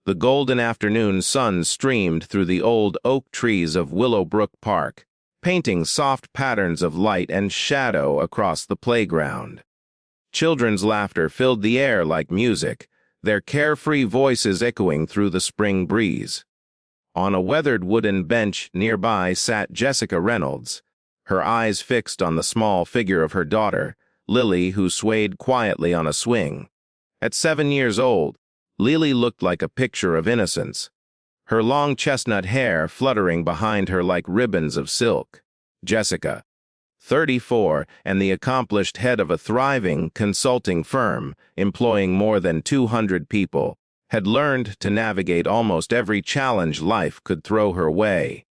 The golden afternoon sun streamed through the old oak trees of Willowbrook Park, painting soft patterns of light and shadow across the playground. Children's laughter filled the air like music, their carefree voices echoing through the spring breeze. On a weathered wooden bench nearby sat Jessica Reynolds, her eyes fixed on the small figure of her daughter, Lily, who swayed quietly on a swing. At 7 years old, Lily looked like a picture of innocence, her long chestnut hair fluttering behind her like ribbons of silk. Jessica, 34, and the accomplished head of a thriving consulting firm employing more than 200 people, had learned to navigate almost every challenge life could throw her way.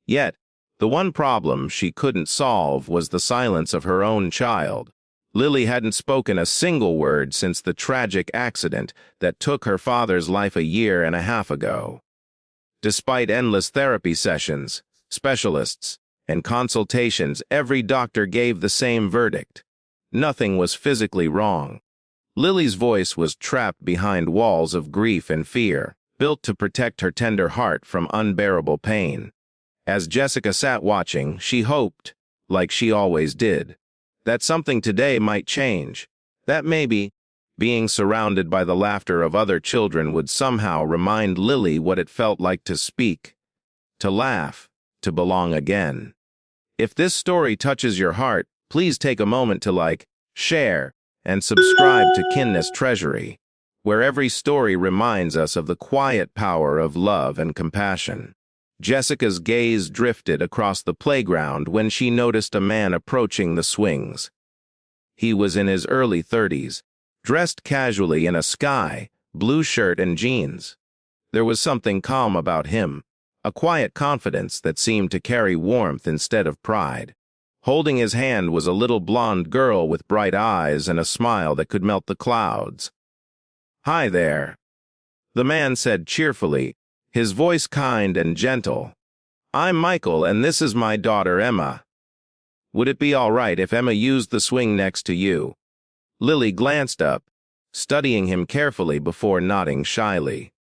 Yet, the one problem she couldn't solve was the silence of her own child. Lily hadn't spoken a single word since the tragic accident that took her father's life a year and a half ago. Despite endless therapy sessions, specialists, and consultations, every doctor gave the same verdict. Nothing was physically wrong. Lily's voice was trapped behind walls of grief and fear, built to protect her tender heart from unbearable pain. As Jessica sat watching, she hoped, like she always did, that something today might change, that maybe being surrounded by the laughter of other children would somehow remind Lily what it felt like to speak, to laugh, to belong again. If this story touches your heart, please take a moment to like, share, and subscribe to Kindness Treasury, where every story reminds us of the quiet power of love and compassion. Jessica's gaze drifted across the playground when she noticed a man approaching the swings. He was in his early 30s, dressed casually in a sky blue shirt and jeans. There was something calm about him, a quiet confidence that seemed to carry warmth instead of pride. Holding his hand was a little blonde girl with bright eyes and a smile that could melt the clouds. "Hi there," the man said cheerfully, his voice kind and gentle. "I'm Michael, and this is my daughter, Emma. Would it be all right if Emma used the swing next to you?" Lily glanced up, studying him carefully before nodding shyly.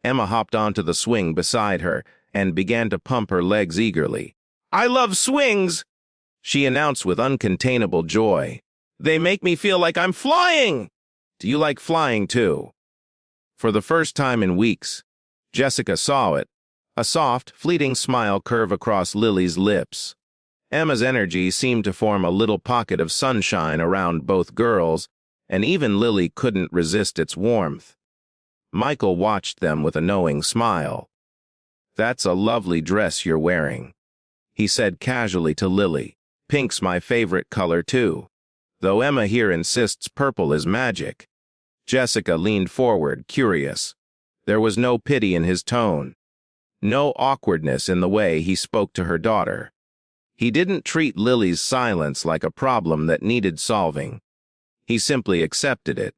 Emma hopped onto the swing beside her and began to pump her legs eagerly. "I love swings," she announced with uncontainable joy. "They make me feel like I'm flying." "Do you like flying too?" For the first time in weeks, Jessica saw it, a soft, fleeting smile curve across Lily's lips. Emma's energy seemed to form a little pocket of sunshine around both girls, and even Lily couldn't resist its warmth. Michael watched them with a knowing smile. "That's a lovely dress you're wearing," he said casually to Lily. "Pink's my favorite color too, though Emma here insists purple is magic." Jessica leaned forward, curious. There was no pity in his tone, no awkwardness in the way he spoke to her daughter. He didn't treat Lily's silence like a problem that needed solving. He simply accepted it.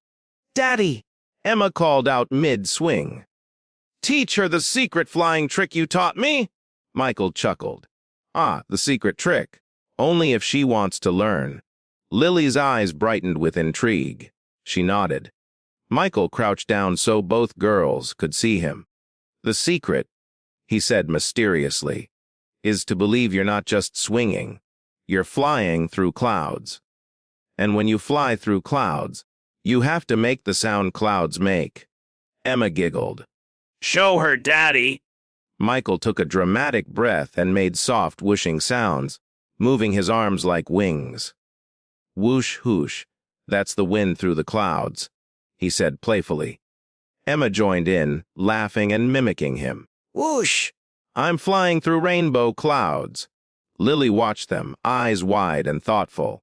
"Daddy," Emma called out mid-swing. "Teach her the secret flying trick you taught me?" Michael chuckled. "Ah, the secret trick. Only if she wants to learn." Lily's eyes brightened with intrigue. She nodded. Michael crouched down so both girls could see him. "The secret," he said mysteriously, "is to believe you're not just swinging. You're flying through clouds. And when you fly through clouds, you have to make the sound clouds make." Emma giggled. "Show her, Daddy." Michael took a dramatic breath and made soft whooshing sounds, moving his arms like wings. "Whoosh, whoosh, that's the wind through the clouds," he said playfully. Emma joined in, laughing and mimicking him. "Whoosh! I'm flying through rainbow clouds." Lily watched them, eyes wide and thoughtful.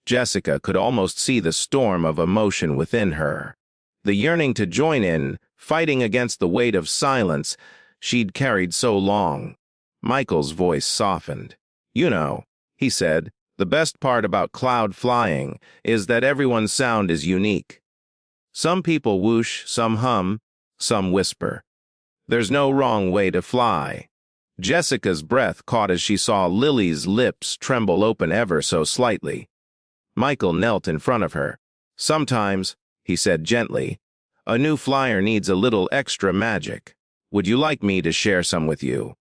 Jessica could almost see the storm of emotion within her, the yearning to join in, fighting against the weight of silence she'd carried so long. Michael's voice softened. "You know," he said, "the best part about cloud flying is that everyone's sound is unique. Some people whoosh, some hum, some whisper. There's no wrong way to fly." Jessica's breath caught as she saw Lily's lips tremble open ever so slightly. Michael knelt in front of her. "Sometimes," he said gently, A new flyer needs a little extra magic. Would you like me to share some with you?"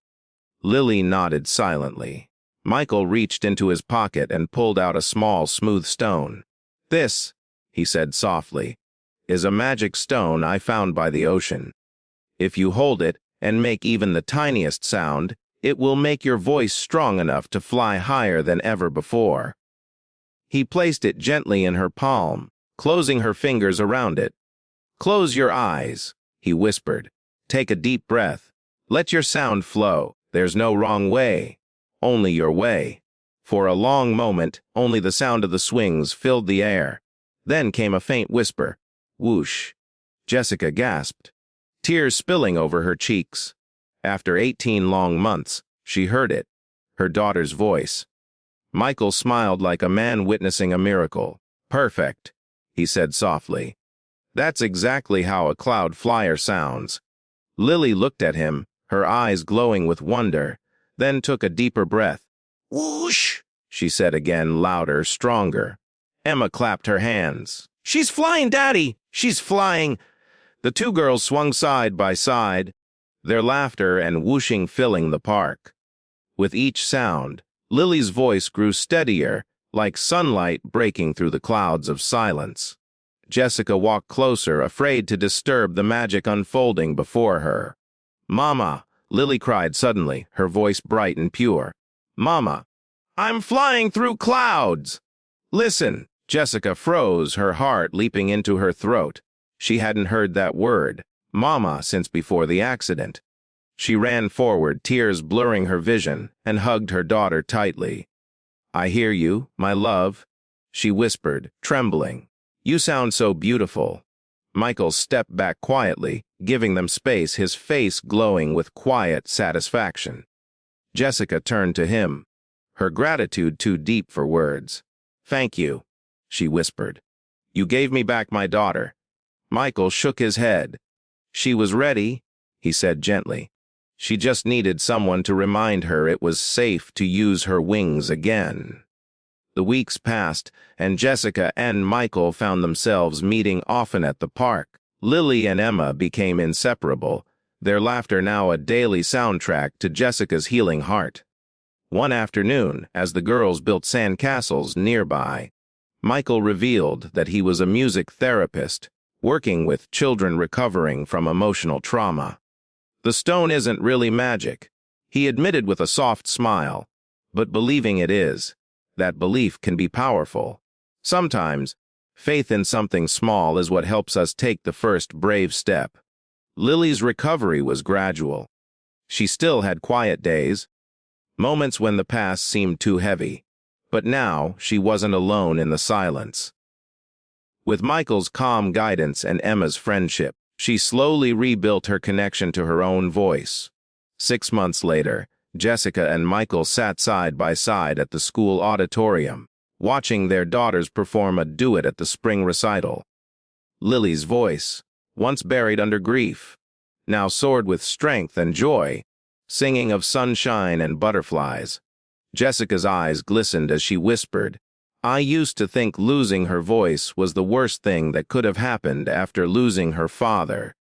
Lily nodded silently. Michael reached into his pocket and pulled out a small, smooth stone. "This," he said softly, "is a magic stone I found by the ocean. If you hold it and make even the tiniest sound, it will make your voice strong enough to fly higher than ever before." He placed it gently in her palm, closing her fingers around it. "Close your eyes," he whispered. "Take a deep breath. Let your sound flow. There's no wrong way, only your way." For a long moment, only the sound of the swings filled the air. Then came a faint whisper. Whoosh. Jessica gasped, tears spilling over her cheeks. After 18 long months, she heard it, her daughter's voice. Michael smiled like a man witnessing a miracle. "Perfect," he said softly. "That's exactly how a cloud flyer sounds." Lily looked at him, her eyes glowing with wonder, then took a deeper breath. "Whoosh," she said again, louder, stronger. Emma clapped her hands. "She's flying, Daddy! She's flying!" The two girls swung side by side, their laughter and whooshing filling the park. With each sound, Lily's voice grew steadier, like sunlight breaking through the clouds of silence. Jessica walked closer, afraid to disturb the magic unfolding before her. "Mama," Lily cried suddenly, her voice bright and pure. "Mama, I'm flying through clouds!" "Listen!" Jessica froze, her heart leaping into her throat. She hadn't heard that word, "mama," since before the accident. She ran forward, tears blurring her vision, and hugged her daughter tightly. "I hear you, my love," she whispered, trembling. "You sound so beautiful." Michael stepped back quietly, giving them space, his face glowing with quiet satisfaction. Jessica turned to him, her gratitude too deep for words. "Thank you," she whispered. "You gave me back my daughter." Michael shook his head. "She was ready," he said gently. "She just needed someone to remind her it was safe to use her wings again." The weeks passed, and Jessica and Michael found themselves meeting often at the park. Lily and Emma became inseparable, their laughter now a daily soundtrack to Jessica's healing heart. One afternoon, as the girls built sandcastles nearby, Michael revealed that he was a music therapist, working with children recovering from emotional trauma. "The stone isn't really magic," he admitted with a soft smile, "but believing it is. That belief can be powerful. Sometimes, faith in something small is what helps us take the first brave step." Lily's recovery was gradual. She still had quiet days, moments when the past seemed too heavy, but now she wasn't alone in the silence. With Michael's calm guidance and Emma's friendship, she slowly rebuilt her connection to her own voice. 6 months later, Jessica and Michael sat side by side at the school auditorium, watching their daughters perform a duet at the spring recital. Lily's voice, once buried under grief, now soared with strength and joy, singing of sunshine and butterflies. Jessica's eyes glistened as she whispered, "I used to think losing her voice was the worst thing that could have happened after losing her father."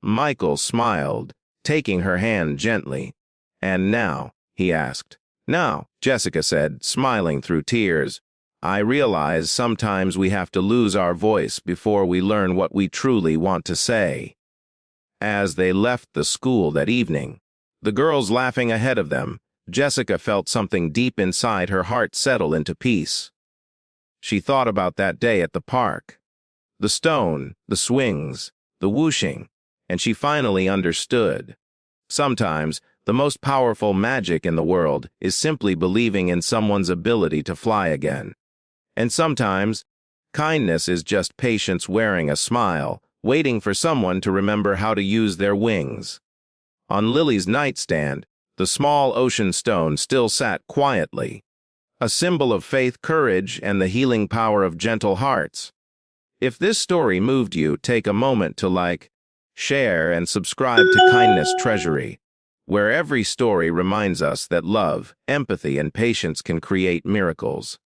Michael smiled, taking her hand gently. "And now?" he asked. "Now," Jessica said, smiling through tears, "I realize sometimes we have to lose our voice before we learn what we truly want to say." As they left the school that evening, the girls laughing ahead of them, Jessica felt something deep inside her heart settle into peace. She thought about that day at the park, the stone, the swings, the whooshing, and she finally understood. Sometimes, the most powerful magic in the world is simply believing in someone's ability to fly again. And sometimes, kindness is just patience wearing a smile, waiting for someone to remember how to use their wings. On Lily's nightstand, the small ocean stone still sat quietly, a symbol of faith, courage, and the healing power of gentle hearts. If this story moved you, take a moment to like, share, and subscribe to Kindness Treasury, where every story reminds us that love, empathy, and patience can create miracles.